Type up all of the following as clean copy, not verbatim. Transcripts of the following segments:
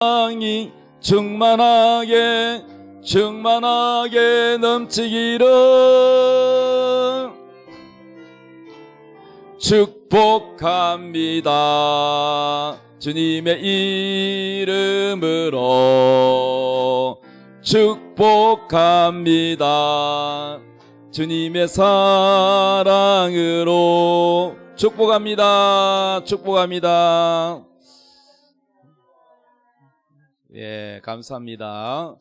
사랑이 충만하게 넘치기를 축복합니다. 주님의 이름으로 축복합니다. 주님의 사랑으로 축복합니다. 축복합니다. 예, 감사합니다.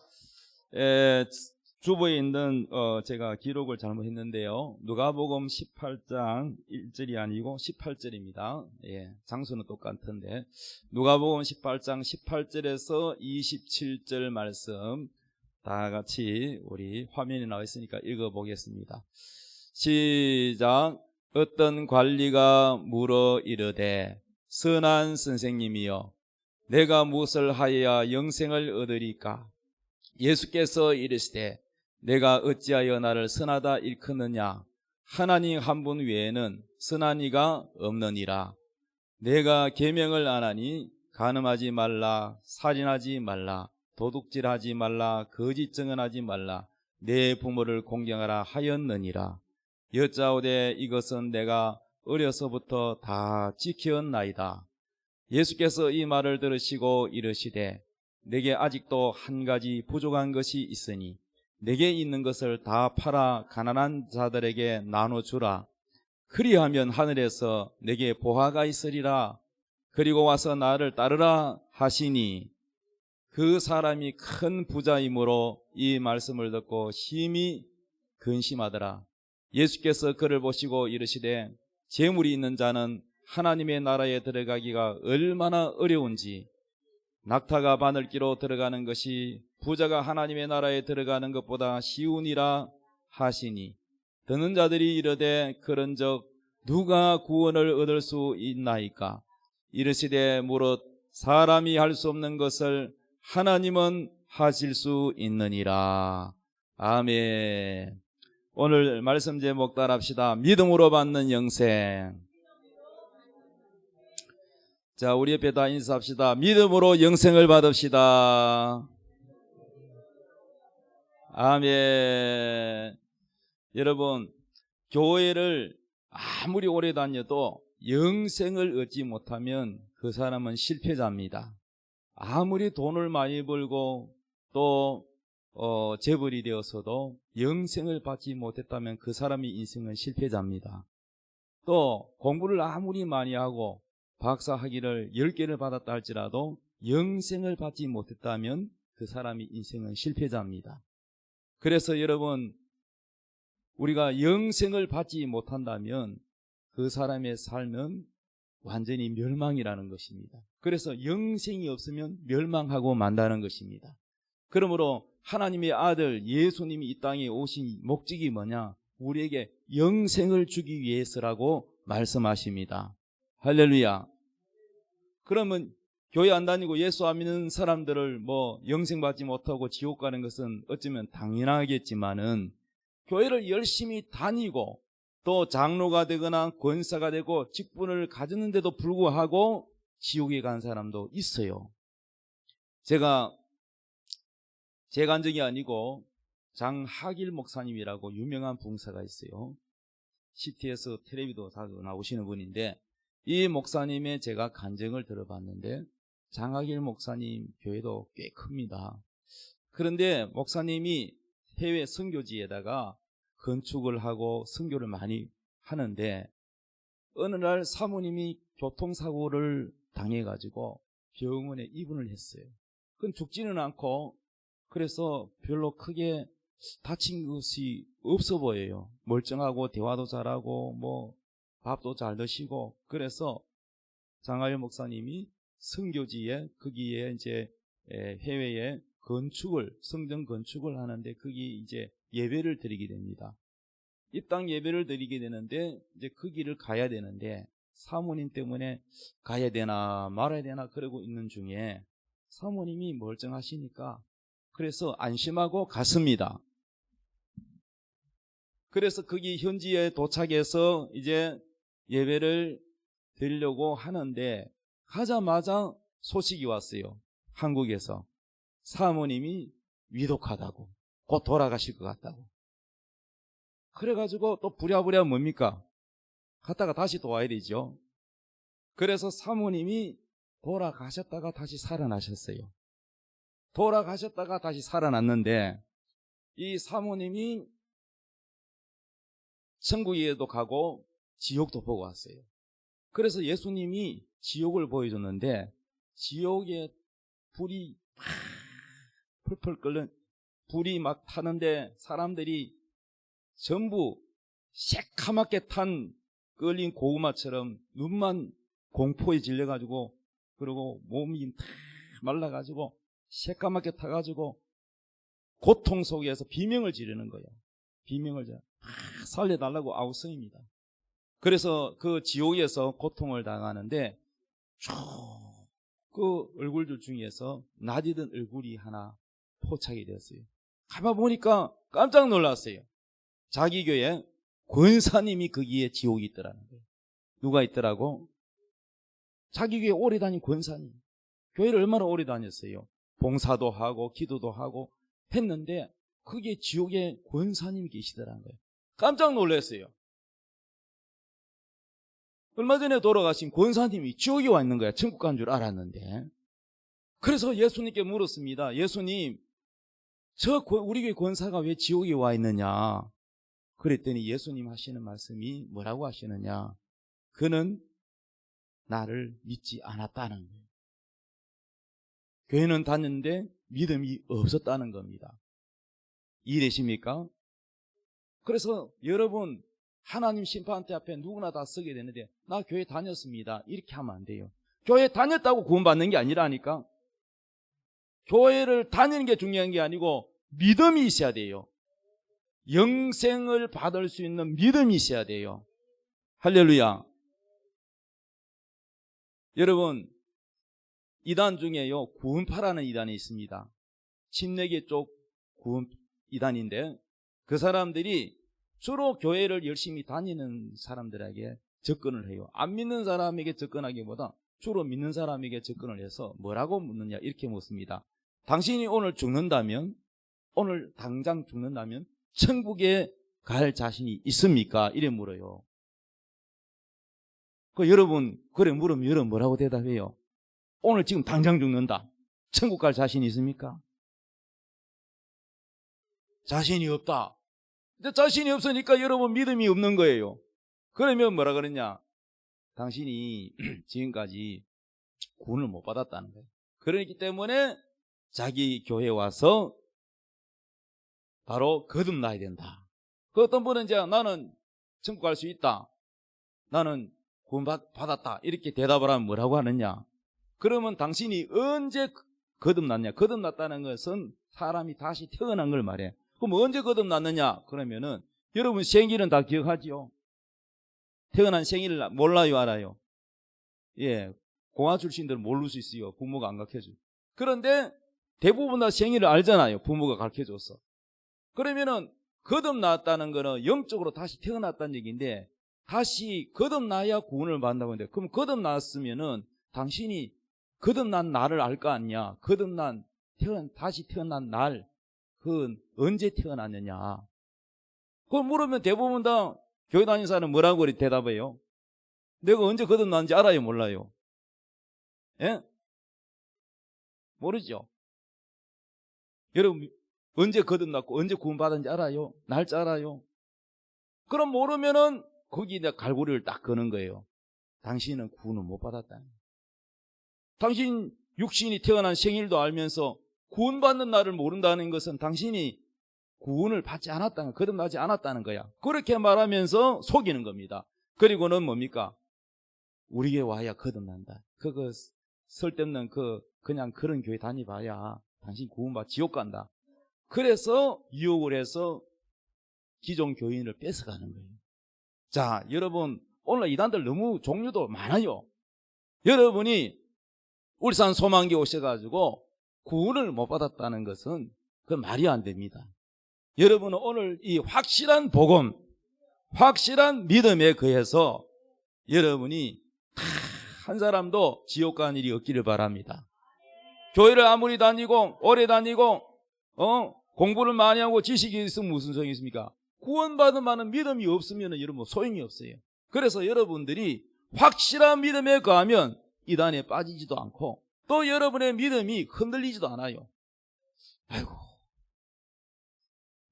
주보에 있는 제가 기록을 잘못했는데요. 누가복음 18장 1절이 아니고 18절입니다. 예, 장소는 똑같은데 누가복음 18장 18절에서 27절 말씀 다 같이 우리 화면에 나와 있으니까 읽어보겠습니다. 시작. 어떤 관리가 물어 이르되 선한 선생님이여 내가 무엇을 하여야 영생을 얻으리까? 예수께서 이르시되 내가 어찌하여 나를 선하다 일컫느냐? 하나님 한 분 외에는 선한 이가 없느니라. 내가 계명을 안 하니 간음하지 말라, 살인하지 말라, 도둑질하지 말라, 거짓 증언하지 말라, 내 부모를 공경하라 하였느니라. 여짜오되 이것은 내가 어려서부터 다 지켰나이다. 예수께서 이 말을 들으시고 이르시되 내게 아직도 한 가지 부족한 것이 있으니 내게 있는 것을 다 팔아 가난한 자들에게 나눠주라. 그리하면 하늘에서 내게 보화가 있으리라. 그리고 와서 나를 따르라 하시니 그 사람이 큰 부자이므로 이 말씀을 듣고 심히 근심하더라. 예수께서 그를 보시고 이르시되 재물이 있는 자는 하나님의 나라에 들어가기가 얼마나 어려운지 낙타가 바늘기로 들어가는 것이 부자가 하나님의 나라에 들어가는 것보다 쉬우니라 하시니 듣는 자들이 이르되 그런즉 누가 구원을 얻을 수 있나이까? 이르시되 무릇 사람이 할 수 없는 것을 하나님은 하실 수 있느니라. 아멘. 오늘 말씀 제목 따라합시다. 믿음으로 받는 영생. 자, 우리 옆에 다 인사합시다. 믿음으로 영생을 받읍시다. 아멘. 여러분, 교회를 아무리 오래 다녀도 영생을 얻지 못하면 그 사람은 실패자입니다. 아무리 돈을 많이 벌고 또 재벌이 되어서도 영생을 받지 못했다면 그 사람이 인생은 실패자입니다. 또 공부를 아무리 많이 하고 박사 학위를 10개를 받았다 할지라도 영생을 받지 못했다면 그 사람이 인생은 실패자입니다. 그래서 여러분, 우리가 영생을 받지 못한다면 그 사람의 삶은 완전히 멸망이라는 것입니다. 그래서 영생이 없으면 멸망하고 만다는 것입니다. 그러므로 하나님의 아들 예수님이 이 땅에 오신 목적이 뭐냐? 우리에게 영생을 주기 위해서라고 말씀하십니다. 할렐루야. 그러면 교회 안 다니고 예수 안 믿는 사람들을 영생 받지 못하고 지옥 가는 것은 어쩌면 당연하겠지만은 교회를 열심히 다니고 또 장로가 되거나 권사가 되고 직분을 가졌는데도 불구하고 지옥에 간 사람도 있어요. 제가 제 간증이 아니고 장하길 목사님이라고 유명한 봉사가 있어요. CT에서 텔레비도 자주 나오시는 분인데 이 목사님의 제가 간증을 들어봤는데 장하길 목사님 교회도 꽤 큽니다. 그런데 목사님이 해외 선교지에다가 건축을 하고 선교를 많이 하는데 어느 날 사모님이 교통사고를 당해가지고 병원에 입원을 했어요. 그건 죽지는 않고 그래서 별로 크게 다친 것이 없어 보여요. 멀쩡하고 대화도 잘하고 밥도 잘 드시고. 그래서 장하일 목사님이 선교지에 거기에 이제 해외에 성전 건축을 하는데 거기 이제 예배를 드리게 됩니다. 입당 예배를 드리게 되는데 이제 그 길을 가야 되는데 사모님 때문에 가야 되나 말아야 되나 그러고 있는 중에 사모님이 멀쩡하시니까 그래서 안심하고 갔습니다. 그래서 거기 현지에 도착해서 이제 예배를 드리려고 하는데 가자마자 소식이 왔어요. 한국에서 사모님이 위독하다고, 곧 돌아가실 것 같다고. 그래가지고 또 부랴부랴 뭡니까? 갔다가 다시 또 와야 되죠. 그래서 사모님이 돌아가셨다가 다시 살아나셨어요. 돌아가셨다가 다시 살아났는데 이 사모님이 천국에도 가고 지옥도 보고 왔어요. 그래서 예수님이 지옥을 보여줬는데 지옥에 불이 막 펄펄 끓는 불이 막 타는데 사람들이 전부 새카맣게 탄 끓린 고구마처럼 눈만 공포에 질려가지고 그리고 몸이 다 말라가지고 새까맣게 타가지고 고통 속에서 비명을 지르는 거예요. 비명을 살려달라고 아우성입니다. 그래서 그 지옥에서 고통을 당하는데 쭉 그 얼굴들 중에서 낯익은 얼굴이 하나 포착이 되었어요. 가봐보니까 깜짝 놀랐어요. 자기 교회 권사님이 거기에 지옥이 있더라는 거예요. 누가 있더라고? 자기 교회 오래 다닌 권사님. 교회를 얼마나 오래 다녔어요. 봉사도 하고 기도도 하고 했는데 거기에 지옥에 권사님이 계시더라는 거예요. 깜짝 놀랐어요. 얼마 전에 돌아가신 권사님이 지옥에 와 있는 거야. 천국 간 줄 알았는데. 그래서 예수님께 물었습니다. 예수님, 우리 교회 권사가 왜 지옥에 와 있느냐? 그랬더니 예수님 하시는 말씀이 뭐라고 하시느냐? 그는 나를 믿지 않았다는 거예요. 교회는 다녔는데 믿음이 없었다는 겁니다. 이해되십니까? 그래서 여러분, 하나님 심판대 앞에 누구나 다 서게 되는데 나 교회 다녔습니다. 이렇게 하면 안 돼요. 교회 다녔다고 구원받는 게 아니라니까. 교회를 다니는 게 중요한 게 아니고 믿음이 있어야 돼요. 영생을 받을 수 있는 믿음이 있어야 돼요. 할렐루야. 여러분, 이단 중에요 구원파라는 이단이 있습니다. 침례계 쪽 구원 이단인데 그 사람들이 주로 교회를 열심히 다니는 사람들에게 접근을 해요. 안 믿는 사람에게 접근하기보다 주로 믿는 사람에게 접근을 해서 뭐라고 묻느냐 이렇게 묻습니다. 당신이 오늘 죽는다면, 오늘 당장 죽는다면 천국에 갈 자신이 있습니까? 이래 물어요. 여러분 그래 물으면 여러분 뭐라고 대답해요? 오늘 지금 당장 죽는다. 천국 갈 자신이 있습니까? 자신이 없다. 근데 자신이 없으니까 여러분 믿음이 없는 거예요. 그러면 뭐라 그러냐? 당신이 지금까지 구원을 못 받았다는 거예요. 그렇기 때문에 자기 교회에 와서 바로 거듭나야 된다. 그 어떤 분은 이제 나는 천국 갈 수 있다. 나는 구원 받았다. 이렇게 대답을 하면 뭐라고 하느냐? 그러면 당신이 언제 거듭났냐? 거듭났다는 것은 사람이 다시 태어난 걸 말해. 그럼 언제 거듭났느냐? 그러면은 여러분 생일은 다 기억하지요? 태어난 생일을 몰라요, 알아요? 예, 공화 출신들은 모를 수 있어요. 부모가 안 가르쳐줘. 그런데 대부분 다 생일을 알잖아요. 부모가 가르쳐줘서. 그러면은 거듭났다는 거는 영적으로 다시 태어났다는 얘기인데 다시 거듭나야 구원을 받는다고 하는데 그럼 거듭났으면은 당신이 거듭난 날을 알 거 아니냐? 다시 태어난 날, 그건 언제 태어났느냐? 그걸 물으면 대부분 다 교회 다니는 사람은 뭐라고 대답해요? 내가 언제 거듭났는지 알아요, 몰라요? 예? 모르죠? 여러분, 언제 거듭났고 언제 구원받았는지 알아요? 날짜 알아요? 그럼 모르면은 거기에 갈고리를 딱 거는 거예요. 당신은 구원을 못 받았다. 당신 육신이 태어난 생일도 알면서 구원받는 날을 모른다는 것은 당신이 구원을 받지 않았다는, 거듭나지 않았다는 거야. 그렇게 말하면서 속이는 겁니다. 그리고는 뭡니까? 우리에게 와야 거듭난다. 그거 쓸데없는 그냥 그런 교회 다니봐야 당신 구원받아 지옥 간다. 그래서 유혹을 해서 기존 교인을 뺏어가는 거예요. 자, 여러분 오늘 이단들 너무 종류도 많아요. 여러분이 울산 소망교 오셔가지고 구원을 못 받았다는 것은 그 말이 안 됩니다. 여러분은 오늘 이 확실한 복음, 확실한 믿음에 의해서 여러분이 다 한 사람도 지옥 가는 일이 없기를 바랍니다. 교회를 아무리 다니고 오래 다니고 공부를 많이 하고 지식이 있으면 무슨 소용이 있습니까? 구원받은 많은 믿음이 없으면 여러분 소용이 없어요. 그래서 여러분들이 확실한 믿음에 거하면 이단에 빠지지도 않고 또 여러분의 믿음이 흔들리지도 않아요. 아이고,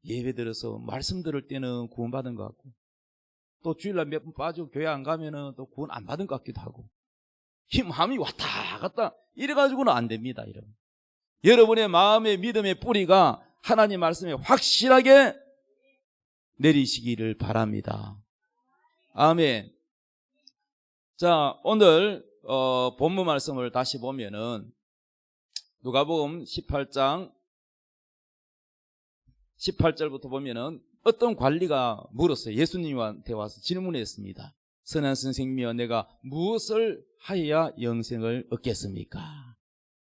예배 들어서 말씀 들을 때는 구원받은 것 같고 또 주일날 몇 번 빠지고 교회 안 가면은 또 구원 안 받은 것 같기도 하고 마음이 왔다 갔다 이래가지고는 안 됩니다. 여러분의 마음의 믿음의 뿌리가 하나님 말씀에 확실하게 내리시기를 바랍니다. 아멘. 자, 오늘 본문 말씀을 다시 보면은 누가복음 18장 18절부터 보면은 어떤 관리가 물었어요. 예수님한테 와서 질문했습니다. 선한 선생님이여, 내가 무엇을 하여야 영생을 얻겠습니까?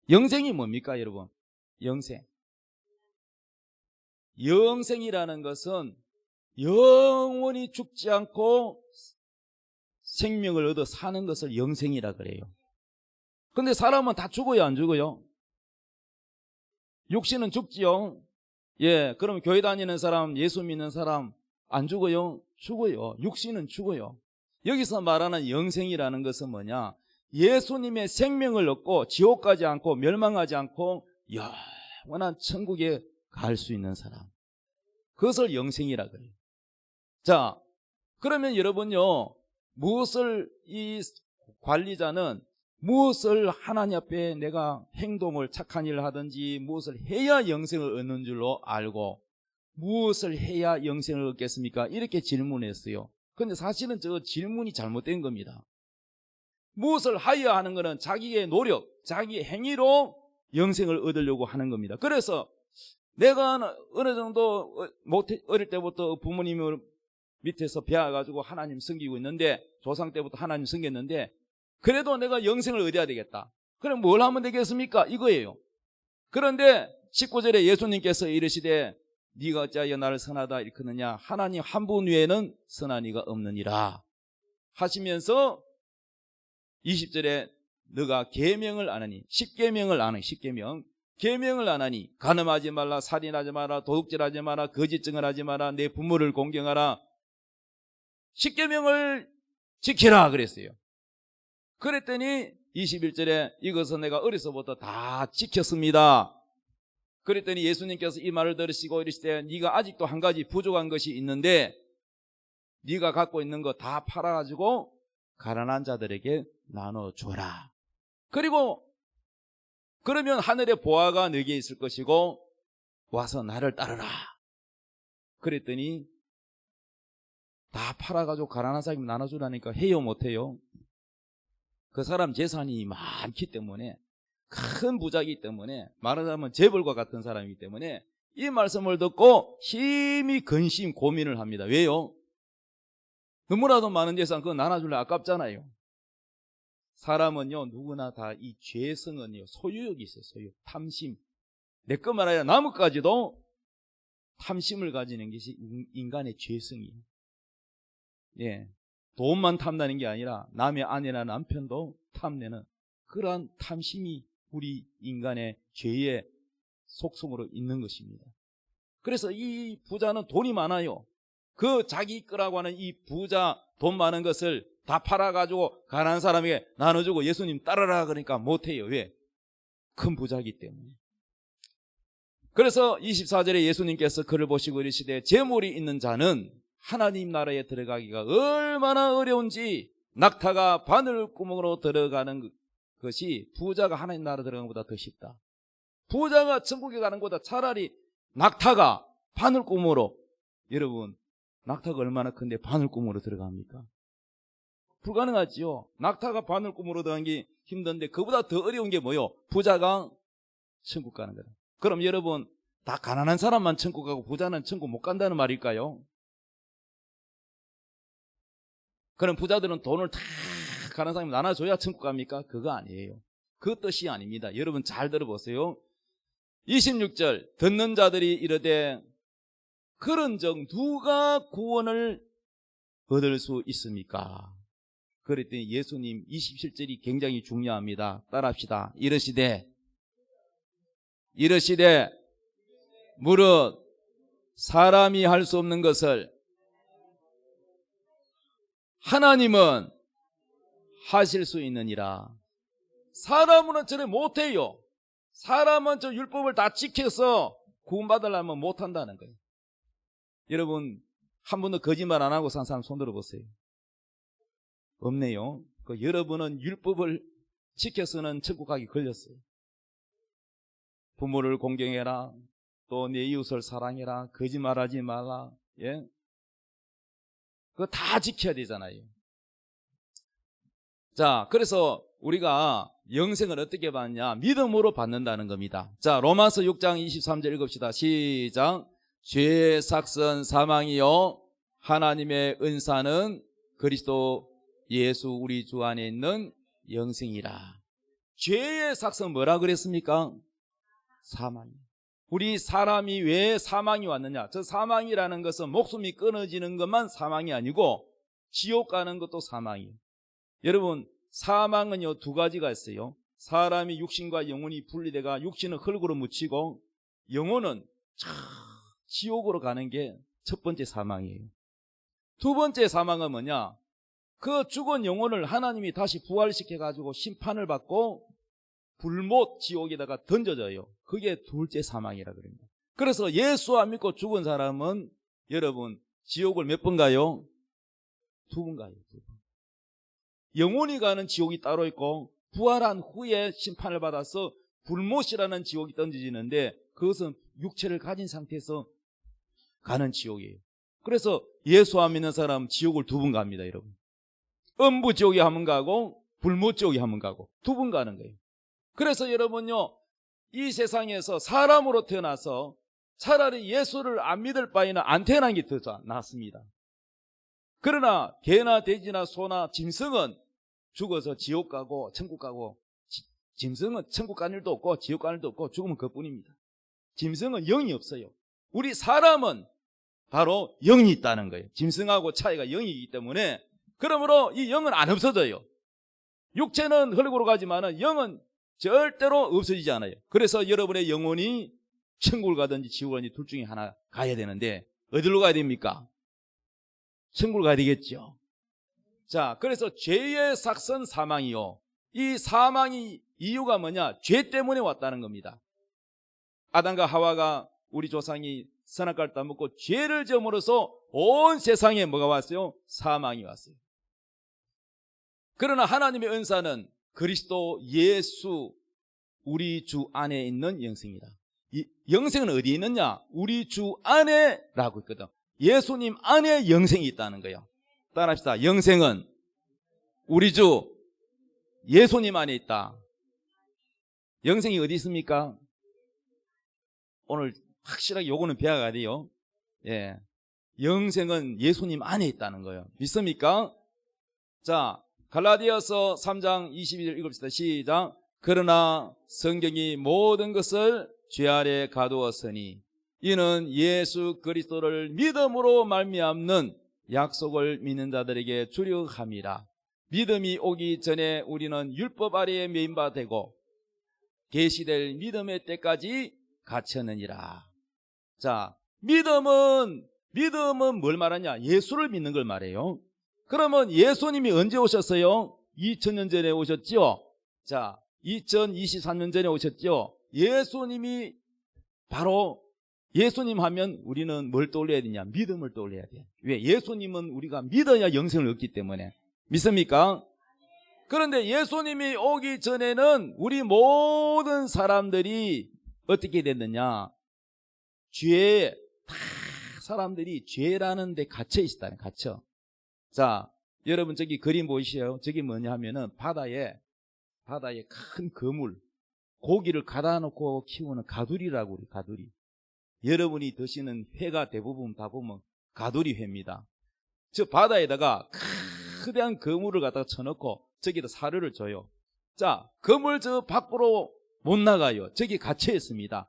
영생이 뭡니까, 여러분? 영생이라는 것은 영원히 죽지 않고 생명을 얻어 사는 것을 영생이라 그래요. 근데 사람은 다 죽어요, 안 죽어요? 육신은 죽지요. 예, 그럼 교회 다니는 사람, 예수 믿는 사람 안 죽어요? 죽어요. 육신은 죽어요. 여기서 말하는 영생이라는 것은 뭐냐? 예수님의 생명을 얻고 지옥 가지 않고 멸망하지 않고 영원한 천국에 갈 수 있는 사람, 그것을 영생이라 그래요. 자, 그러면 여러분요, 이 관리자는 무엇을 하나님 앞에 내가 행동을 착한 일을 하든지 무엇을 해야 영생을 얻는 줄로 알고 무엇을 해야 영생을 얻겠습니까? 이렇게 질문했어요. 그런데 사실은 저 질문이 잘못된 겁니다. 무엇을 하여야 하는 것은 자기의 노력, 자기의 행위로 영생을 얻으려고 하는 겁니다. 그래서 내가 어느 정도 어릴 때부터 부모님 밑에서 배워가지고 하나님 섬기고 있는데, 조상 때부터 하나님 섬겼는데, 그래도 내가 영생을 얻어야 되겠다. 그럼 뭘 하면 되겠습니까? 이거예요. 그런데 19절에 예수님께서 이르시되 네가 어찌하여 나를 선하다 일컫느냐? 하나님 한 분 외에는 선한 이가 없느니라 하시면서 20절에 너가 계명을 안 하니, 10계명을 안 하니, 10계명 계명을 안 하니, 간음하지 말라, 살인하지 마라, 도둑질하지 마라, 거짓증을 하지 마라, 내 부모를 공경하라, 10계명을 지키라 그랬어요. 그랬더니 21절에 이것은 내가 어려서부터 다 지켰습니다. 그랬더니 예수님께서 이 말을 들으시고 이르시되 네가 아직도 한 가지 부족한 것이 있는데 네가 갖고 있는 거 다 팔아가지고 가난한 자들에게 나눠줘라. 그리고 그러면 하늘의 보화가 너에게 있을 것이고 와서 나를 따르라. 그랬더니 다 팔아가지고 가난한 사람이 나눠주라니까 해요, 못해요? 그 사람 재산이 많기 때문에, 큰 부자이기 때문에, 말하자면 재벌과 같은 사람이기 때문에 이 말씀을 듣고 힘이 근심 고민을 합니다. 왜요? 너무나도 많은 재산 그거 나눠줄래 아깝잖아요. 사람은요, 누구나 다 이 죄성은요, 소유욕이 있어요. 소유, 탐심. 내 것만 아니라 나뭇가지도 탐심을 가지는 것이 인간의 죄성이에요. 예, 돈만 탐나는 게 아니라 남의 아내나 남편도 탐내는 그러한 탐심이 우리 인간의 죄의 속성으로 있는 것입니다. 그래서 이 부자는 돈이 많아요. 그 자기 거라고 하는 이 부자 돈 많은 것을 다 팔아가지고 가난한 사람에게 나눠주고 예수님 따르라 그러니까 못해요. 왜? 큰 부자이기 때문에. 그래서 24절에 예수님께서 그를 보시고 이르시되 재물이 있는 자는 하나님 나라에 들어가기가 얼마나 어려운지, 낙타가 바늘구멍으로 들어가는 것이 부자가 하나님 나라 들어가는 것보다 더 쉽다. 부자가 천국에 가는 것보다 차라리 낙타가 바늘구멍으로, 여러분 낙타가 얼마나 큰데 바늘구멍으로 들어갑니까? 불가능하지요. 낙타가 바늘구멍으로 들어가기 힘든데 그보다 더 어려운 게 뭐요? 부자가 천국 가는 거다. 그럼 여러분 다 가난한 사람만 천국 가고 부자는 천국 못 간다는 말일까요? 그럼 부자들은 돈을 다 가난한 사람이 나눠줘야 천국 갑니까? 그거 아니에요. 그 뜻이 아닙니다. 여러분 잘 들어보세요. 26절 듣는 자들이 이르되 그런즉 누가 구원을 얻을 수 있습니까? 그랬더니 예수님 27절이 굉장히 중요합니다. 따라합시다. 이르시되 이르시되 무릇 사람이 할 수 없는 것을 하나님은 하실 수 있느니라. 사람은 저래 못해요. 사람은 저 율법을 다 지켜서 구원받으려면 못한다는 거예요. 여러분, 한 번도 거짓말 안 하고 산 사람 손 들어보세요. 없네요. 여러분은 율법을 지켜서는 천국 가기 걸렸어요. 부모를 공경해라, 또 내 이웃을 사랑해라, 거짓말하지 말라, 예? 그거 다 지켜야 되잖아요. 자, 그래서 우리가 영생을 어떻게 받느냐? 믿음으로 받는다는 겁니다. 자, 로마서 6장 23절 읽읍시다. 시작. 죄의 삭선 사망이요 하나님의 은사는 그리스도 예수 우리 주 안에 있는 영생이라. 죄의 삭선 뭐라 그랬습니까? 사망. 우리 사람이 왜 사망이 왔느냐? 저 사망이라는 것은 목숨이 끊어지는 것만 사망이 아니고 지옥 가는 것도 사망이에요. 여러분, 사망은요 두 가지가 있어요. 사람이 육신과 영혼이 분리돼가 육신은 흙으로 묻히고 영혼은 지옥으로 가는 게 첫 번째 사망이에요. 두 번째 사망은 뭐냐? 그 죽은 영혼을 하나님이 다시 부활시켜 가지고 심판을 받고 불못 지옥에다가 던져져요. 그게 둘째 사망이라 그럽니다. 그래서 예수 안 믿고 죽은 사람은 여러분 지옥을 몇 번 가요? 두 번 가요. 두 번. 영혼이 가는 지옥이 따로 있고 부활한 후에 심판을 받아서 불못이라는 지옥이 던져지는데 그것은 육체를 가진 상태에서 가는 지옥이에요. 그래서 예수 안 믿는 사람은 지옥을 두 번 갑니다. 여러분, 음부 지옥에 한 번 가고 불못 지옥에 한 번 가고 두 번 가는 거예요. 그래서 여러분요, 이 세상에서 사람으로 태어나서 차라리 예수를 안 믿을 바에는 안 태어난 게 더 낫습니다. 그러나 개나 돼지나 소나 짐승은 죽어서 지옥 가고 천국 가고, 짐승은 천국 간 일도 없고 지옥 간 일도 없고 죽으면 그뿐입니다. 짐승은 영이 없어요. 우리 사람은 바로 영이 있다는 거예요. 짐승하고 차이가 영이기 때문에, 그러므로 이 영은 안 없어져요. 육체는 흙으로 가지만은 영은 절대로 없어지지 않아요. 그래서 여러분의 영혼이 천국을 가든지 지옥을 가든지 둘 중에 하나 가야 되는데 어디로 가야 됩니까? 천국을 가야 되겠죠. 자, 그래서 죄의 삭선 사망이요. 이 사망이 이유가 뭐냐? 죄 때문에 왔다는 겁니다. 아담과 하와가 우리 조상이 선악과를 따먹고 죄를 지음으로써 온 세상에 뭐가 왔어요? 사망이 왔어요. 그러나 하나님의 은사는 그리스도 예수 우리 주 안에 있는 영생이다. 이 영생은 어디에 있느냐? 우리 주 안에라고 있거든. 예수님 안에 영생이 있다는 거예요. 따라합시다. 영생은 우리 주 예수님 안에 있다. 영생이 어디 있습니까? 오늘 확실하게 요거는 배워가야 돼요. 예. 영생은 예수님 안에 있다는 거예요. 믿습니까? 자, 갈라디아서 3장 22절 읽읍시다. 시작. 그러나 성경이 모든 것을 죄 아래 가두었으니 이는 예수 그리스도를 믿음으로 말미암는 약속을 믿는 자들에게 주력함이라. 믿음이 오기 전에 우리는 율법 아래에 매인 바 되고 계시될 믿음의 때까지 갇혔느니라. 자, 믿음은 뭘 말하냐? 예수를 믿는 걸 말해요. 그러면 예수님이 언제 오셨어요? 2000년 전에 오셨죠? 자, 2023년 전에 오셨죠? 예수님이 바로 예수님 하면 우리는 뭘 떠올려야 되냐? 믿음을 떠올려야 돼. 왜? 예수님은 우리가 믿어야 영생을 얻기 때문에. 믿습니까? 그런데 예수님이 오기 전에는 우리 모든 사람들이 어떻게 됐느냐? 죄에 다 사람들이 죄라는 데 갇혀 있었다는, 갇혀. 자, 여러분 저기 그림 보이시죠? 저기 뭐냐 하면은 바다에 큰 거물, 고기를 가다 놓고 키우는 가두리라고 그래요. 가두리. 여러분이 드시는 회가 대부분 다 보면 가두리 회입니다. 저 바다에다가 크대한 거물을 갖다가 쳐놓고 저기다 사료를 줘요. 자, 거물 저 밖으로 못 나가요. 저기 갇혀 있습니다.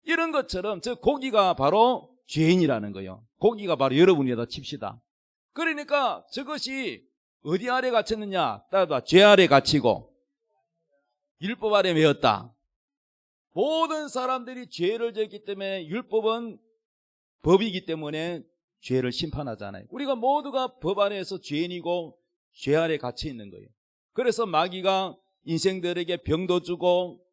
이런 것처럼 저 고기가 바로 죄인이라는 거예요. 고기가 바로 여러분이다 칩시다. 그러니까 저것이 어디 아래 갇혔느냐? 따라봐. 죄 아래 갇히고 율법 아래 매였다. 모든 사람들이 죄를 졌기 때문에 율법은 법이기 때문에 죄를 심판하잖아요. 우리가 모두가 법 안에서 죄인이고 죄 아래 갇혀 있는 거예요. 그래서 마귀가 인생들에게 병도 주고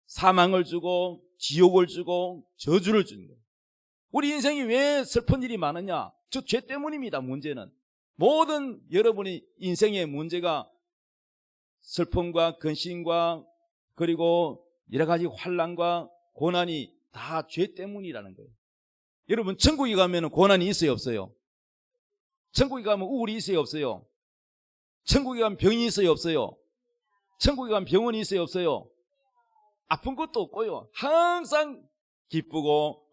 사망을 주고 지옥을 주고 저주를 주는 거예요. 우리 인생이 왜 슬픈 일이 많으냐? 저 죄 때문입니다. 문제는 모든 여러분의 인생의 문제가 슬픔과 근심과 그리고 여러 가지 환난과 고난이 다 죄 때문이라는 거예요. 여러분 천국에 가면 고난이 있어요 없어요? 천국에 가면 우울이 있어요 없어요? 천국에 가면 병이 있어요 없어요? 천국에 가면 병원이 있어요 없어요? 아픈 것도 없고요. 항상 기쁘고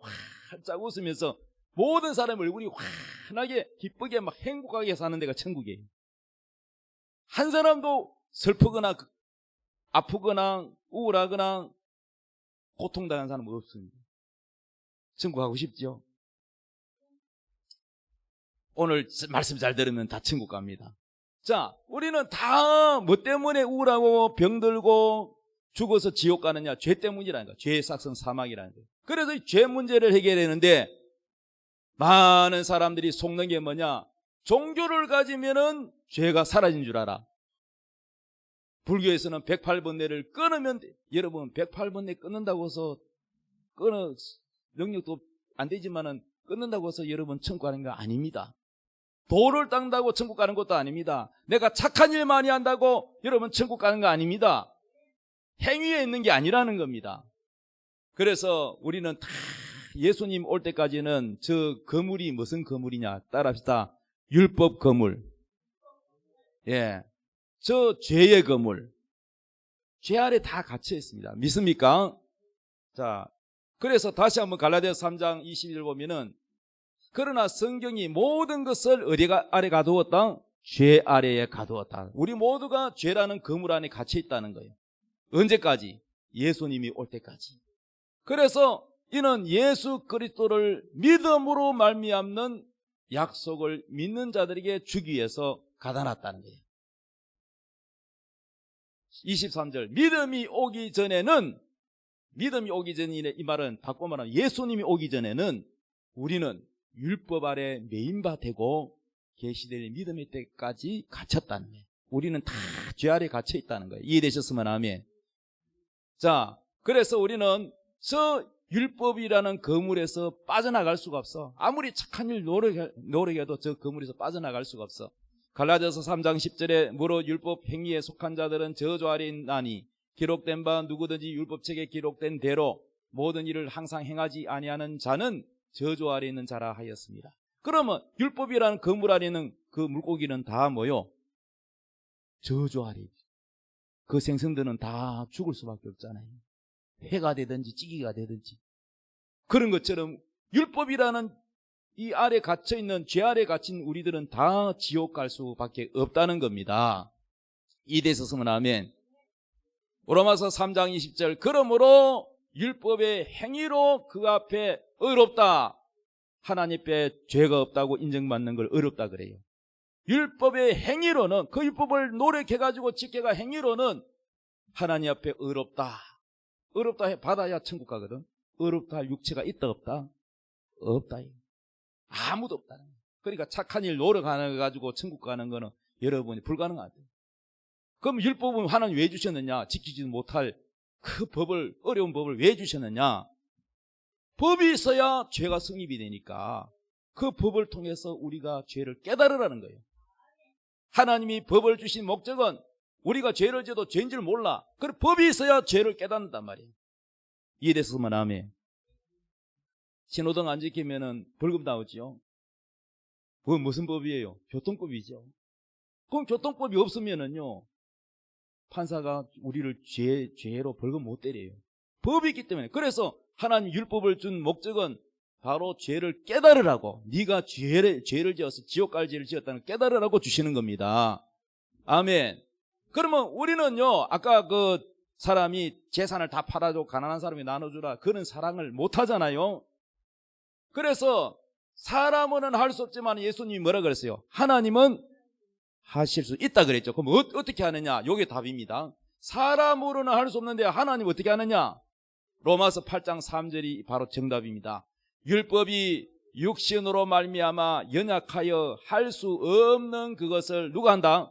활짝 웃으면서 모든 사람의 얼굴이 환하게 기쁘게 막 행복하게 사는 데가 천국이에요. 한 사람도 슬프거나 아프거나 우울하거나 고통당한 사람은 없습니다. 천국 가고 싶죠? 오늘 말씀 잘 들으면 다 천국 갑니다. 자, 우리는 다 뭐 때문에 우울하고 병들고 죽어서 지옥 가느냐? 죄 때문이라는 거야. 죄의 삭선 사망이라는 거야. 그래서 이 죄 문제를 해결하는데 많은 사람들이 속는 게 뭐냐? 종교를 가지면은 죄가 사라진 줄 알아. 불교에서는 108번뇌를 끊으면 돼. 여러분 108번뇌 끊는다고 해서 능력도 안 되지만은 끊는다고 해서 여러분 천국 가는 거 아닙니다. 도를 닦는다고 천국 가는 것도 아닙니다. 내가 착한 일 많이 한다고 여러분 천국 가는 거 아닙니다. 행위에 있는 게 아니라는 겁니다. 그래서 우리는 다 예수님 올 때까지는 저 거물이 무슨 거물이냐 따라합시다. 율법 거물. 예, 저 죄의 거물. 죄 아래 다 갇혀 있습니다. 믿습니까? 자, 그래서 다시 한번 갈라디아서 3장 20절 보면은 그러나 성경이 모든 것을 어디 아래 가두었다? 죄 아래에 가두었다. 우리 모두가 죄라는 그물 안에 갇혀 있다는 거예요. 언제까지? 예수님이 올 때까지. 그래서 이는 예수 그리스도를 믿음으로 말미암는 약속을 믿는 자들에게 주기 위해서 가다놨다는 거예요. 23절 믿음이 오기 전에는 이 말은 바꿔 말하면 예수님이 오기 전에는 우리는 율법 아래 매인바 되고 계시될 믿음의 때까지 갇혔다는 거예요. 우리는 다 죄 아래 갇혀 있다는 거예요. 이해되셨으면 아멘. 자, 그래서 우리는 저 율법이라는 거물에서 빠져나갈 수가 없어. 아무리 착한 일 노력해도 저 거물에서 빠져나갈 수가 없어. 갈라디아서 3장 10절에 무릇 율법 행위에 속한 자들은 저주 아래 있나니 기록된 바 누구든지 율법책에 기록된 대로 모든 일을 항상 행하지 아니하는 자는 저주 아래 있는 자라 하였습니다. 그러면 율법이라는 그물 아래 있는 그 물고기는 다 뭐요? 저주 아래. 그 생선들은 다 죽을 수밖에 없잖아요. 회가 되든지 찌개가 되든지. 그런 것처럼 율법이라는 이 아래 갇혀있는 죄 아래 갇힌 우리들은 다 지옥 갈 수밖에 없다는 겁니다. 이해되셨으면 아멘. 로마서 3장 20절 그러므로 율법의 행위로 그 앞에 의롭다. 하나님 앞에 죄가 없다고 인정받는 걸 의롭다 그래요. 율법의 행위로는 그 율법을 노력해가지고 지켜가 행위로는 하나님 앞에 의롭다. 의롭다 받아야 천국 가거든. 의롭다 육체가 있다 없다? 없다. 아무도 없다. 그러니까 착한 일 노력해가지고 천국 가는 거는 여러분이 불가능하다. 그럼 율법은 하나님 왜 주셨느냐? 지키지 못할 그 법을, 어려운 법을 왜 주셨느냐? 법이 있어야 죄가 성립이 되니까 그 법을 통해서 우리가 죄를 깨달으라는 거예요. 하나님이 법을 주신 목적은 우리가 죄를 져도 죄인 줄 몰라. 그 법이 있어야 죄를 깨닫는단 말이에요. 이해됐으면 아멘. 신호등 안 지키면은 벌금 나오죠. 그건 무슨 법이에요? 교통법이죠. 그럼 교통법이 없으면은요, 판사가 우리를 죄로 벌금 못 때려요. 법이 있기 때문에. 그래서 하나님 율법을 준 목적은 바로 죄를 깨달으라고, 네가 죄를 지어서 지옥 갈 죄를 지었다는 깨달으라고 주시는 겁니다. 아멘. 그러면 우리는요, 아까 그 사람이 재산을 다 팔아줘 가난한 사람이 나눠주라 그런 사랑을 못 하잖아요. 그래서 사람은 할 수 없지만 예수님이 뭐라 그랬어요? 하나님은 하실 수 있다 그랬죠. 그럼 어떻게 하느냐? 이게 답입니다. 사람으로는 할 수 없는데 하나님 어떻게 하느냐? 로마서 8장 3절이 바로 정답입니다. 율법이 육신으로 말미암아 연약하여 할 수 없는 그것을 누가 한다?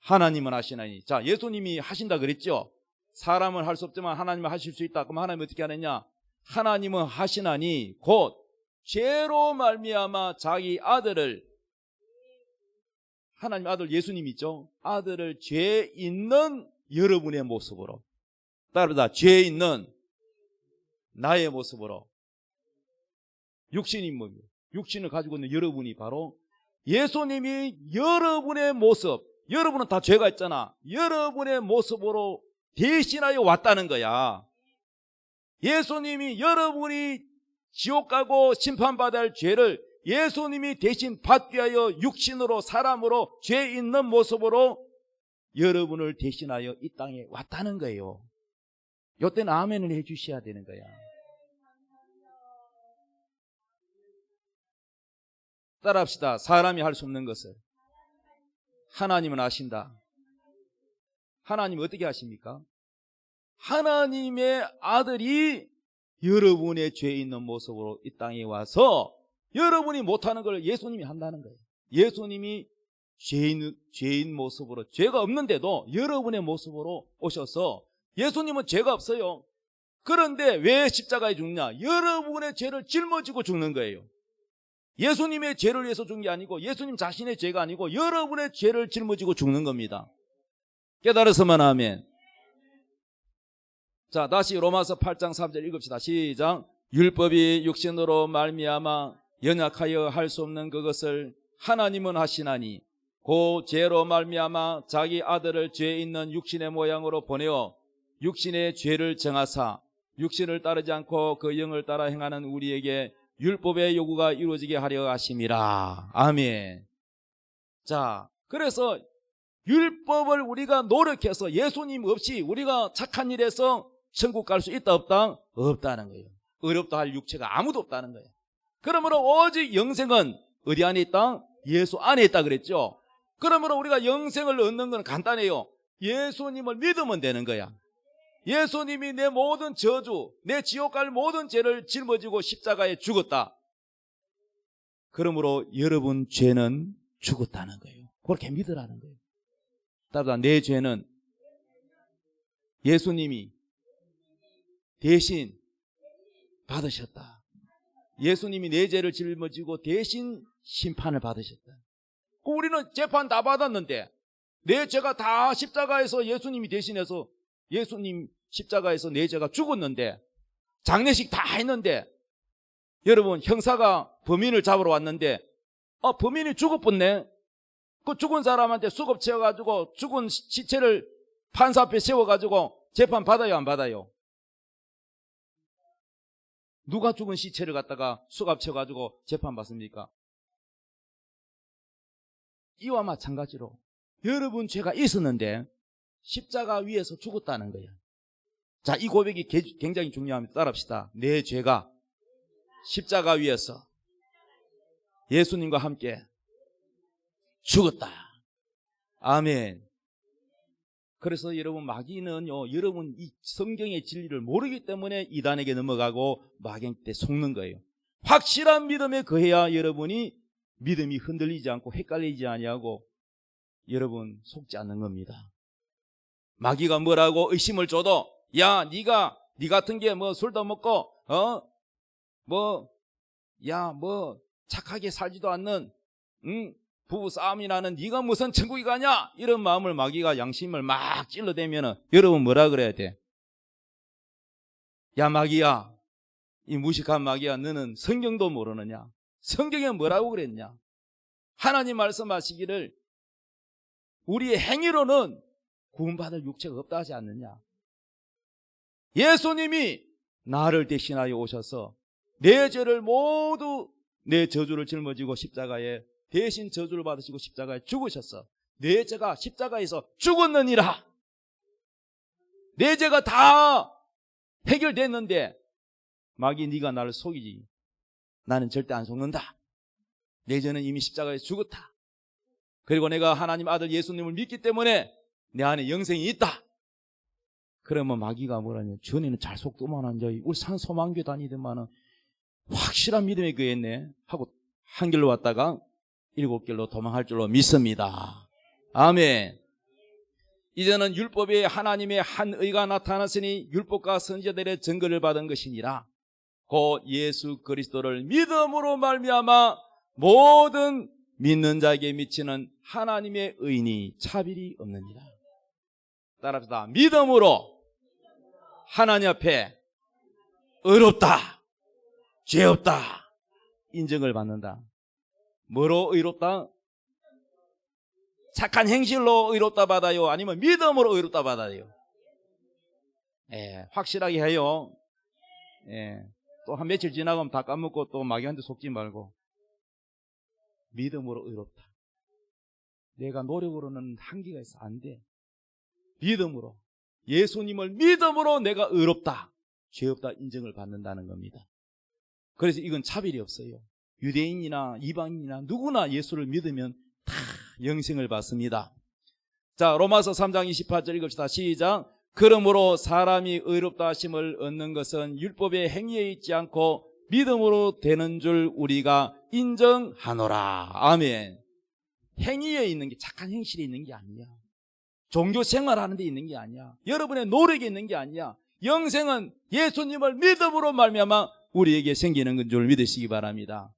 하나님은 하시나니. 자, 예수님이 하신다 그랬죠. 사람은 할 수 없지만 하나님은 하실 수 있다. 그럼 하나님은 어떻게 하느냐? 하나님은 하시나니 곧 죄로 말미암아 자기 아들을, 하나님 아들 예수님 있죠. 아들을 죄 있는 여러분의 모습으로, 따르다 죄 있는 나의 모습으로, 육신이 뭡니까? 육신을 가지고 있는 여러분이 바로 예수님이 여러분의 모습, 여러분은 다 죄가 있잖아. 여러분의 모습으로 대신하여 왔다는 거야. 예수님이 여러분이 지옥 가고 심판받아야 할 죄를 예수님이 대신 받기 위하여 육신으로, 사람으로, 죄 있는 모습으로 여러분을 대신하여 이 땅에 왔다는 거예요. 이때는 아멘을 해 주셔야 되는 거야. 따라합시다. 사람이 할 수 없는 것을 하나님은 아신다. 하나님은 어떻게 하십니까? 하나님의 아들이 여러분의 죄 있는 모습으로 이 땅에 와서 여러분이 못하는 걸 예수님이 한다는 거예요. 예수님이 죄인 모습으로, 죄가 없는데도 여러분의 모습으로 오셔서, 예수님은 죄가 없어요. 그런데 왜 십자가에 죽느냐? 여러분의 죄를 짊어지고 죽는 거예요. 예수님의 죄를 위해서 죽은 게 아니고, 예수님 자신의 죄가 아니고 여러분의 죄를 짊어지고 죽는 겁니다. 깨달았으면 아멘. 자, 다시 로마서 8장 3절 읽읍시다. 시작. 율법이 육신으로 말미암아 연약하여 할 수 없는 그것을 하나님은 하시나니 그 죄로 말미암아 자기 아들을 죄 있는 육신의 모양으로 보내어 육신의 죄를 정하사 육신을 따르지 않고 그 영을 따라 행하는 우리에게 율법의 요구가 이루어지게 하려 하심이라. 아멘. 자, 그래서 율법을 우리가 노력해서 예수님 없이 우리가 착한 일에서 천국 갈 수 있다 없다? 없다는 거예요. 어렵다 할 육체가 아무도 없다는 거예요. 그러므로 오직 영생은 어디 안에 있다? 예수 안에 있다 그랬죠. 그러므로 우리가 영생을 얻는 건 간단해요. 예수님을 믿으면 되는 거야. 예수님이 내 모든 저주, 내 지옥 갈 모든 죄를 짊어지고 십자가에 죽었다. 그러므로 여러분 죄는 죽었다는 거예요. 그렇게 믿으라는 거예요. 따라서 내 죄는 예수님이 대신 받으셨다. 예수님이 내 죄를 짊어지고 대신 심판을 받으셨다. 우리는 재판 다 받았는데 내 죄가 다 십자가에서 예수님이 대신해서, 예수님 십자가에서 내 죄가 죽었는데, 장례식 다 했는데, 여러분 형사가 범인을 잡으러 왔는데 범인이 죽었겠네. 그 죽은 사람한테 수갑 채워가지고 죽은 시체를 판사 앞에 세워가지고 재판 받아요 안 받아요? 누가 죽은 시체를 갖다가 수갑 채워가지고 재판 받습니까? 이와 마찬가지로 여러분 죄가 있었는데 십자가 위에서 죽었다는 거예요. 자, 이 고백이 굉장히 중요합니다. 따라합시다. 내 죄가 십자가 위에서 예수님과 함께 죽었다. 아멘. 그래서 여러분 마귀는요, 여러분 이 성경의 진리를 모르기 때문에 이단에게 넘어가고 마귀 때 속는 거예요. 확실한 믿음에 거해야 여러분이 믿음이 흔들리지 않고 헷갈리지 아니하고 여러분 속지 않는 겁니다. 마귀가 뭐라고 의심을 줘도, 야, 네가 네 같은 게 뭐 술도 먹고 착하게 살지도 않는 부부 싸움이 나는 네가 무슨 천국에 가냐? 이런 마음을 마귀가 양심을 막 찔러대면은 여러분 뭐라 그래야 돼? 야, 마귀야, 이 무식한 마귀야, 너는 성경도 모르느냐? 성경에 뭐라고 그랬냐? 하나님 말씀하시기를 우리의 행위로는 구원받을 육체가 없다 하지 않느냐? 예수님이 나를 대신하여 오셔서 내 죄를 모두, 내 저주를 짊어지고 십자가에 대신 저주를 받으시고 십자가에 죽으셨어. 내 죄가 십자가에서 죽었느니라. 내 죄가 다 해결됐는데 마귀 네가 나를 속이지. 나는 절대 안 속는다. 내 죄는 이미 십자가에 죽었다. 그리고 내가 하나님 아들 예수님을 믿기 때문에 내 안에 영생이 있다. 그러면 마귀가 뭐라냐, 전에는 잘 속도만 한 자이 우리 산소망교 다니더만은 확실한 믿음의 교회였네 하고 한 길로 왔다가 7길로 도망할 줄로 믿습니다. 아멘. 이제는 율법에 하나님의 한 의가 나타났으니 율법과 선지자들의 증거를 받은 것이니라. 곧 예수 그리스도를 믿음으로 말미암아 모든 믿는 자에게 미치는 하나님의 의니 차별이 없느니라. 따라합시다. 믿음으로 하나님 앞에 의롭다, 죄 없다 인정을 받는다. 뭐로 의롭다? 착한 행실로 의롭다 받아요? 아니면 믿음으로 의롭다 받아요? 확실하게 해요. 또 한 며칠 지나가면 다 까먹고 또 마귀한테 속지 말고 믿음으로 의롭다. 내가 노력으로는 한계가 있어 안 돼. 믿음으로, 예수님을 믿음으로 내가 의롭다, 죄 없다 인정을 받는다는 겁니다. 그래서 이건 차별이 없어요. 유대인이나 이방인이나 누구나 예수를 믿으면 다 영생을 받습니다. 자, 로마서 3장 28절 읽읍시다. 시작. 그러므로 사람이 의롭다 하심을 얻는 것은 율법의 행위에 있지 않고 믿음으로 되는 줄 우리가 인정하노라. 아멘. 행위에 있는 게, 착한 행실에 있는 게 아니야. 종교 생활하는 데 있는 게 아니야. 여러분의 노력에 있는 게 아니야. 영생은 예수님을 믿음으로 말미암아 우리에게 생기는 건 줄 믿으시기 바랍니다.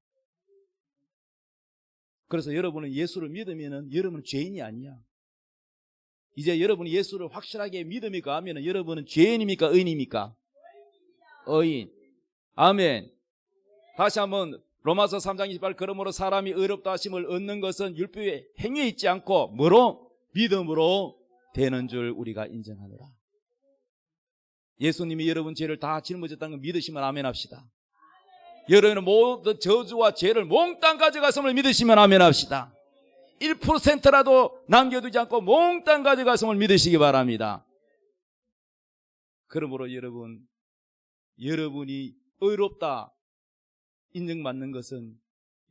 그래서 여러분은 예수를 믿으면 여러분은 죄인이 아니야. 이제 여러분이 예수를 확실하게 믿음이까 하면 여러분은 죄인입니까? 의인입니까? 의인. 아멘. 다시 한번 로마서 3장 28, 그러므로 사람이 의롭다 하심을 얻는 것은 율법의 행위에 있지 않고 뭐로? 믿음으로 되는 줄 우리가 인정하노라. 예수님이 여러분 죄를 다 짊어졌다는 걸 믿으시면 아멘 합시다. 여러분은 모든 저주와 죄를 몽땅 가져갔음을 믿으시면 아멘 합시다. 1%라도 남겨두지 않고 몽땅 가져갔음을 믿으시기 바랍니다. 그러므로 여러분이 의롭다 인정받는 것은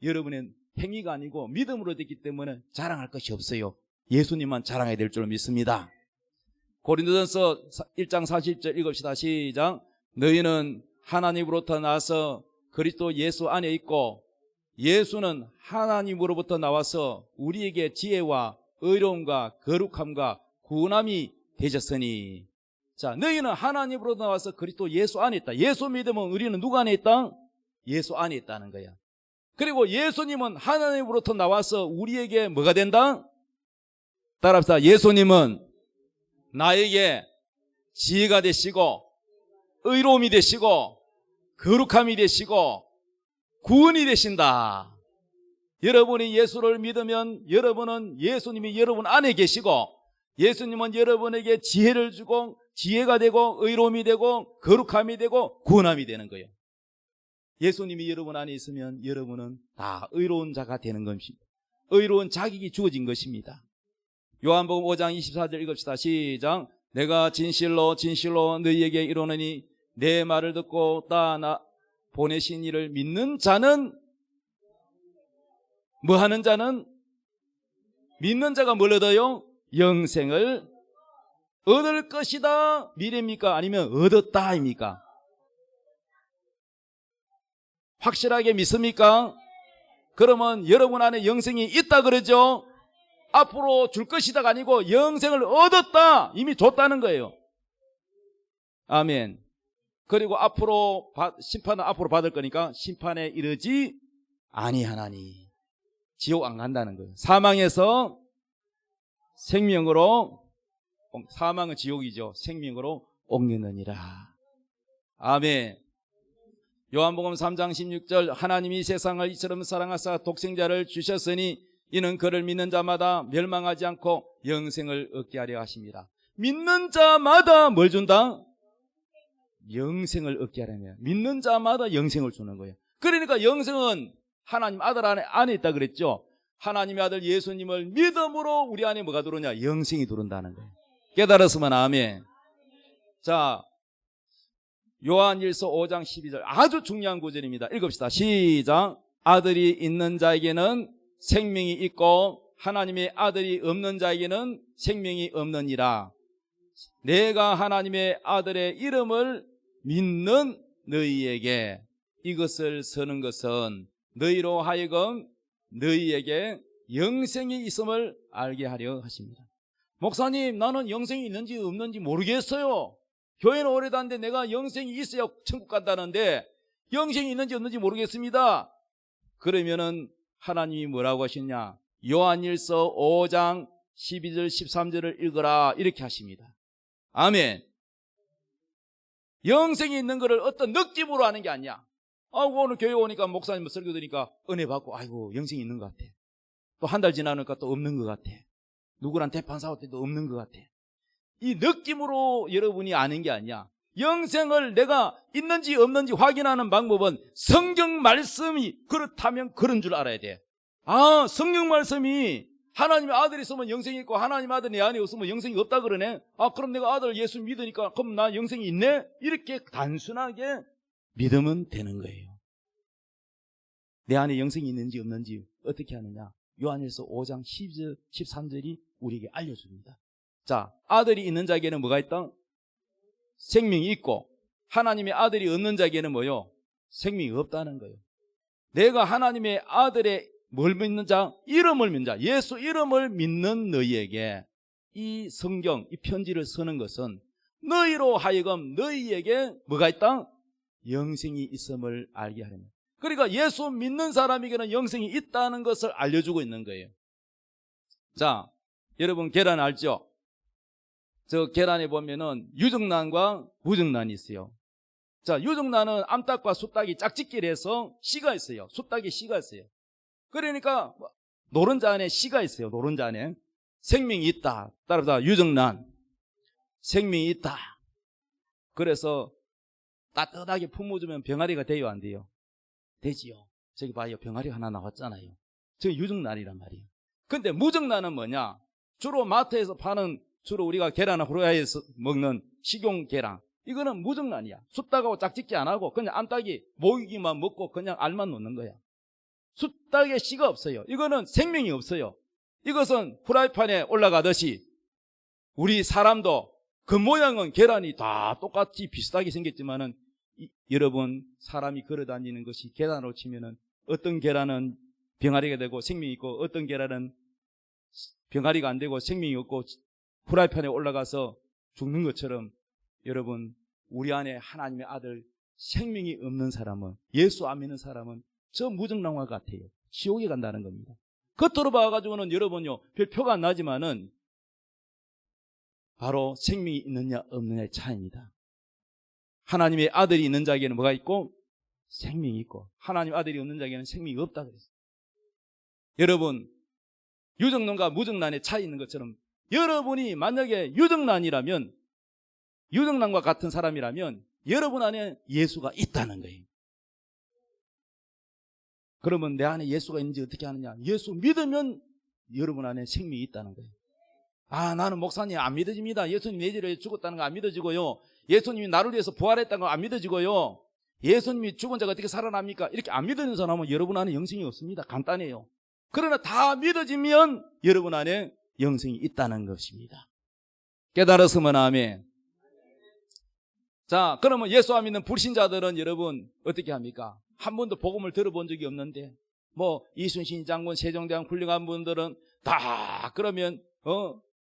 여러분의 행위가 아니고 믿음으로 됐기 때문에 자랑할 것이 없어요. 예수님만 자랑해야 될 줄 믿습니다. 고린도전서 1장 40절 읽읍시다. 시작. 너희는 하나님으로부터 나와서 그리스도 예수 안에 있고 예수는 하나님으로부터 나와서 우리에게 지혜와 의로움과 거룩함과 구원함이 되셨으니. 자, 너희는 하나님으로부터 나와서 그리스도 예수 안에 있다. 예수 믿으면 우리는 누구 안에 있다? 예수 안에 있다는 거야. 그리고 예수님은 하나님으로부터 나와서 우리에게 뭐가 된다? 따라합시다. 예수님은 나에게 지혜가 되시고 의로움이 되시고 거룩함이 되시고 구원이 되신다. 여러분이 예수를 믿으면 여러분은 예수님이 여러분 안에 계시고 예수님은 여러분에게 지혜를 주고 지혜가 되고 의로움이 되고 거룩함이 되고 구원함이 되는 거예요. 예수님이 여러분 안에 있으면 여러분은 다 의로운 자가 되는 것입니다. 의로운 자격이 주어진 것입니다. 요한복음 5장 24절 읽읍시다. 시작. 내가 진실로 진실로 너희에게 이르노니 내 말을 듣고 나 보내신 이를 믿는 자는, 뭐 하는 자는? 믿는 자가 뭘 얻어요? 영생을 얻을 것이다. 미래입니까? 아니면 얻었다 입니까? 확실하게 믿습니까? 그러면 여러분 안에 영생이 있다 그러죠? 앞으로 줄 것이다가 아니고 영생을 얻었다, 이미 줬다는 거예요. 아멘. 그리고 앞으로 심판은 앞으로 받을 거니까 심판에 이르지 아니하나니, 지옥 안 간다는 거예요. 사망에서 생명으로, 사망은 지옥이죠. 생명으로 옮기느니라. 아멘. 요한복음 3장 16절 하나님이 세상을 이처럼 사랑하사 독생자를 주셨으니 이는 그를 믿는 자마다 멸망하지 않고 영생을 얻게 하려 하십니다. 믿는 자마다 뭘 준다? 영생을 얻게 하려면 믿는 자마다 영생을 주는 거예요. 그러니까 영생은 하나님 아들 안에 있다 그랬죠. 하나님의 아들 예수님을 믿음으로 우리 안에 뭐가 들어오냐? 영생이 들어온다는 거예요. 깨달았으면 아멘. 자, 요한일서 5장 12절 아주 중요한 구절입니다. 읽읍시다. 시작. 아들이 있는 자에게는 생명이 있고 하나님의 아들이 없는 자에게는 생명이 없느니라. 내가 하나님의 아들의 이름을 믿는 너희에게 이것을 쓰는 것은 너희로 하여금 너희에게 영생이 있음을 알게 하려 하십니다. 목사님, 나는 영생이 있는지 없는지 모르겠어요. 교회는 오래 다녔는데 내가 영생이 있어야 천국 간다는데 영생이 있는지 없는지 모르겠습니다. 그러면은 하나님이 뭐라고 하시냐? 요한일서 5장 12절 13절을 읽어라 이렇게 하십니다. 아멘. 영생이 있는 것을 어떤 느낌으로 하는 게 아니야. 오늘 교회 오니까 목사님 설교 들으니까 은혜 받고 아이고 영생이 있는 것 같아. 또 한 달 지나니까 또 없는 것 같아. 누구랑 대판 싸울 때도 없는 것 같아. 이 느낌으로 여러분이 아는 게 아니야. 영생을 내가 있는지 없는지 확인하는 방법은 성경 말씀이 그렇다면 그런 줄 알아야 돼. 성경 말씀이 하나님의 아들이 있으면 영생이 있고 하나님의 아들이 내 안에 없으면 영생이 없다 그러네. 그럼 내가 아들 예수 믿으니까 그럼 나 영생이 있네? 이렇게 단순하게 믿으면 되는 거예요. 내 안에 영생이 있는지 없는지 어떻게 하느냐? 요한일서 5장 12절 13절이 우리에게 알려줍니다. 자, 아들이 있는 자에게는 뭐가 있다? 생명이 있고 하나님의 아들이 없는 자에게는 뭐요? 생명이 없다는 거예요. 내가 하나님의 아들의 뭘 믿는 자? 이름을 믿는 자, 예수 이름을 믿는 너희에게 이 성경, 이 편지를 쓰는 것은 너희로 하여금 너희에게 뭐가 있다? 영생이 있음을 알게 하려면. 그러니까 예수 믿는 사람에게는 영생이 있다는 것을 알려주고 있는 거예요. 자, 여러분 계란 알죠? 저 계란에 보면은 유정란과 무정란이 있어요. 자, 유정란은 암탉과 숫닭이 짝짓기를 해서 씨가 있어요. 숫닭에 씨가 있어요. 그러니까 노른자 안에 씨가 있어요. 노른자 안에 생명이 있다. 따라서 유정란 생명이 있다. 그래서 따뜻하게 품어주면 병아리가 돼요, 안 돼요? 되지요. 저기 봐요, 병아리 하나 나왔잖아요. 저기 유정란이란 말이에요. 근데 무정란은 뭐냐? 주로 마트에서 파는, 주로 우리가 계란 후라이에서 먹는 식용 계란, 이거는 무정란이야. 숫닭하고 짝짓기 안 하고 그냥 암탉이 모이기만 먹고 그냥 알만 놓는 거야. 숫닭에 씨가 없어요. 이거는 생명이 없어요. 이것은 프라이팬에 올라가듯이 우리 사람도 그 모양은 계란이 다 똑같이 비슷하게 생겼지만은 여러분, 사람이 걸어다니는 것이 계란으로 치면은 어떤 계란은 병아리가 되고 생명이 있고 어떤 계란은 병아리가 안 되고 생명이 없고 프라이팬에 올라가서 죽는 것처럼, 여러분, 우리 안에 하나님의 아들 생명이 없는 사람은, 예수 안 믿는 사람은 저 무정란과 같아요. 지옥에 간다는 겁니다. 겉으로 봐가지고는 여러분요 별 표가 안 나지만은 바로 생명이 있느냐 없느냐의 차이입니다. 하나님의 아들이 있는 자에게는 뭐가 있고? 생명이 있고, 하나님의 아들이 없는 자에게는 생명이 없다 그랬어요. 여러분, 유정란과 무정란의 차이 있는 것처럼 여러분이 만약에 유정란이라면, 유정란과 같은 사람이라면 여러분 안에 예수가 있다는 거예요. 그러면 내 안에 예수가 있는지 어떻게 하느냐? 예수 믿으면 여러분 안에 생명이 있다는 거예요. 나는 목사님 안 믿어집니다. 예수님 내지를 죽었다는 거 안 믿어지고요. 예수님이 나를 위해서 부활했다는 거 안 믿어지고요. 예수님이 죽은 자가 어떻게 살아납니까? 이렇게 안 믿어지는 사람은 여러분 안에 영생이 없습니다. 간단해요. 그러나 다 믿어지면 여러분 안에 영생이 있다는 것입니다. 깨달았으면 아멘. 자, 그러면 예수 안 믿는 불신자들은 여러분 어떻게 합니까? 한 번도 복음을 들어본 적이 없는데, 이순신 장군, 세종대왕 훌륭한 분들은 다 그러면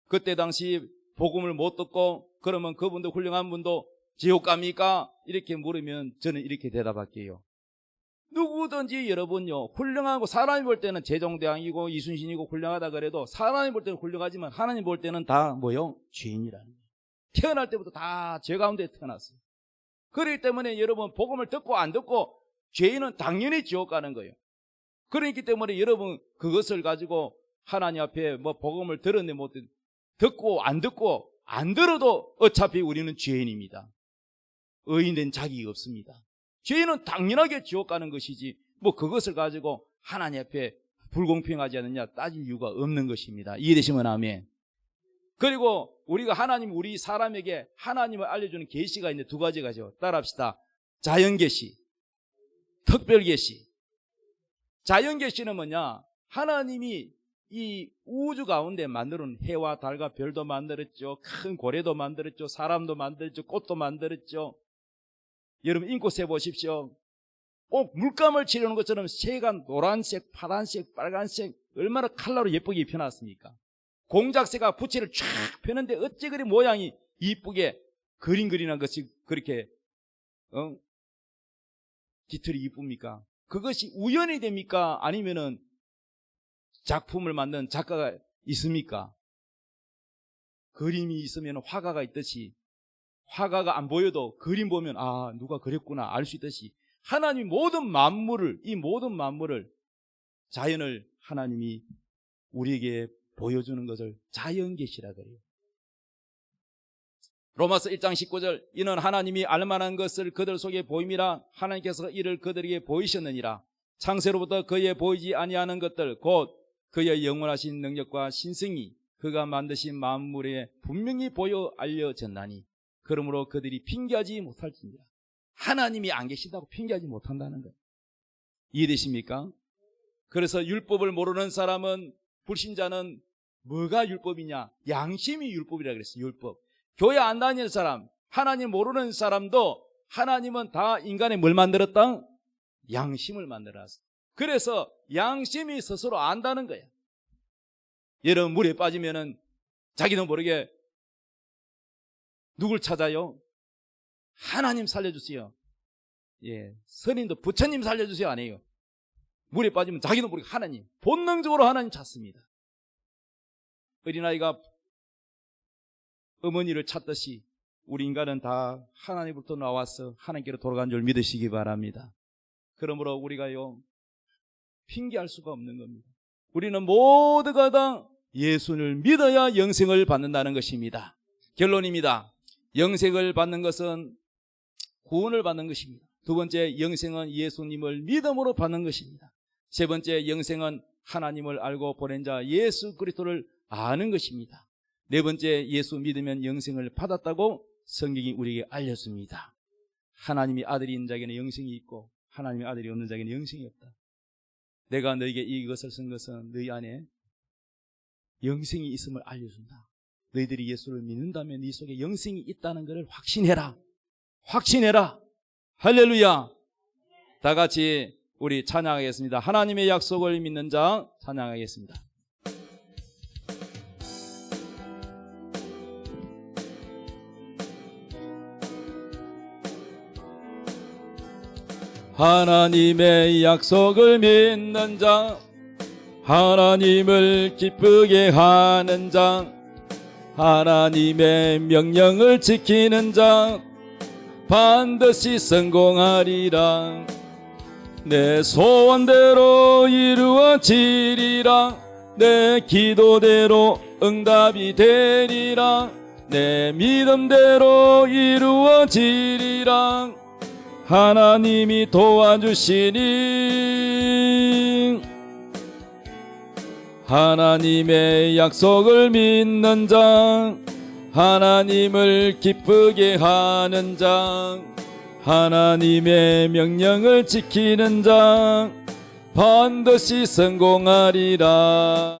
그때 당시 복음을 못 듣고 그러면 그분도 훌륭한 분도 지옥 갑니까? 이렇게 물으면 저는 이렇게 대답할게요. 누구든지 여러분요, 훌륭하고, 사람이 볼 때는 세종대왕이고 이순신이고 훌륭하다 그래도 사람이 볼 때는 훌륭하지만 하나님 볼 때는 다 뭐요? 죄인이라는 거예요. 태어날 때부터 다 죄 가운데 태어났어요. 그렇기 때문에 여러분, 복음을 듣고 안 듣고 죄인은 당연히 지옥 가는 거예요. 그렇기 때문에 여러분, 그것을 가지고 하나님 앞에 복음을 들었네 못 듣고 안 듣고 안 들어도 어차피 우리는 죄인입니다. 의인된 자격이 없습니다. 죄인은 당연하게 지옥 가는 것이지 그것을 가지고 하나님 앞에 불공평하지 않느냐 따질 이유가 없는 것입니다. 이해되시면 아멘. 그리고 우리가 우리 사람에게 하나님을 알려주는 계시가 있는데 두 가지가죠. 따라합시다. 자연계시, 특별계시. 자연계시는 뭐냐? 하나님이 이 우주 가운데 만드는 해와 달과 별도 만들었죠. 큰 고래도 만들었죠. 사람도 만들었죠. 꽃도 만들었죠. 여러분 인코세 보십시오. 꼭 물감을 칠해놓은 것처럼 새가 노란색, 파란색, 빨간색 얼마나 컬러로 예쁘게 입혀놨습니까? 공작새가 부채를 쫙 펴는데 어째 그리 모양이 이쁘게 그림 그리는 것이 그렇게 깃털이 이쁩니까? 그것이 우연이 됩니까? 아니면은 작품을 만든 작가가 있습니까? 그림이 있으면 화가가 있듯이 화가가 안 보여도 그림 보면 아 누가 그렸구나 알 수 있듯이 하나님이 모든 만물을 이 모든 만물을 자연을 하나님이 우리에게 보여주는 것을 자연계시라 그래요. 로마서 1장 19절 이는 하나님이 알만한 것을 그들 속에 보임이라 하나님께서 이를 그들에게 보이셨느니라. 창세로부터 그에 보이지 아니하는 것들 곧 그의 영원하신 능력과 신성이 그가 만드신 만물에 분명히 보여 알려졌나니 그러므로 그들이 핑계하지 못할지니라. 하나님이 안 계신다고 핑계하지 못한다는 거예요. 이해되십니까? 그래서 율법을 모르는 사람은 불신자는 뭐가 율법이냐? 양심이 율법이라 그랬어요. 율법. 교회 안 다니는 사람, 하나님 모르는 사람도 하나님은 다 인간의 뭘 만들었다? 양심을 만들었어. 그래서 양심이 스스로 안다는 거예요. 여러분 물에 빠지면은 자기도 모르게 누굴 찾아요? 하나님 살려주세요. 예, 스님도 부처님 살려주세요 안 해요. 물에 빠지면 자기도 모르게 하나님, 본능적으로 하나님 찾습니다. 어린아이가 어머니를 찾듯이 우리 인간은 다 하나님으로부터 나와서 하나님께로 돌아간 줄 믿으시기 바랍니다. 그러므로 우리가요 핑계할 수가 없는 겁니다. 우리는 모두가 다 예수를 믿어야 영생을 받는다는 것입니다. 결론입니다. 영생을 받는 것은 구원을 받는 것입니다. 두 번째, 영생은 예수님을 믿음으로 받는 것입니다. 세 번째, 영생은 하나님을 알고 보낸 자 예수 그리스도를 아는 것입니다. 네 번째, 예수 믿으면 영생을 받았다고 성경이 우리에게 알렸습니다. 하나님이 아들이 있는 자에게는 영생이 있고 하나님의 아들이 없는 자에게는 영생이 없다. 내가 너에게 이것을 쓴 것은 너희 안에 영생이 있음을 알려준다. 너희들이 예수를 믿는다면 네 속에 영생이 있다는 것을 확신해라. 확신해라. 할렐루야. 다 같이 우리 찬양하겠습니다. 하나님의 약속을 믿는 자 찬양하겠습니다. 하나님의 약속을 믿는 자, 하나님을 기쁘게 하는 자, 하나님의 명령을 지키는 자 반드시 성공하리라. 내 소원대로 이루어지리라. 내 기도대로 응답이 되리라. 내 믿음대로 이루어지리라. 하나님이 도와주시니 하나님의 약속을 믿는 자, 하나님을 기쁘게 하는 자, 하나님의 명령을 지키는 자 반드시 성공하리라.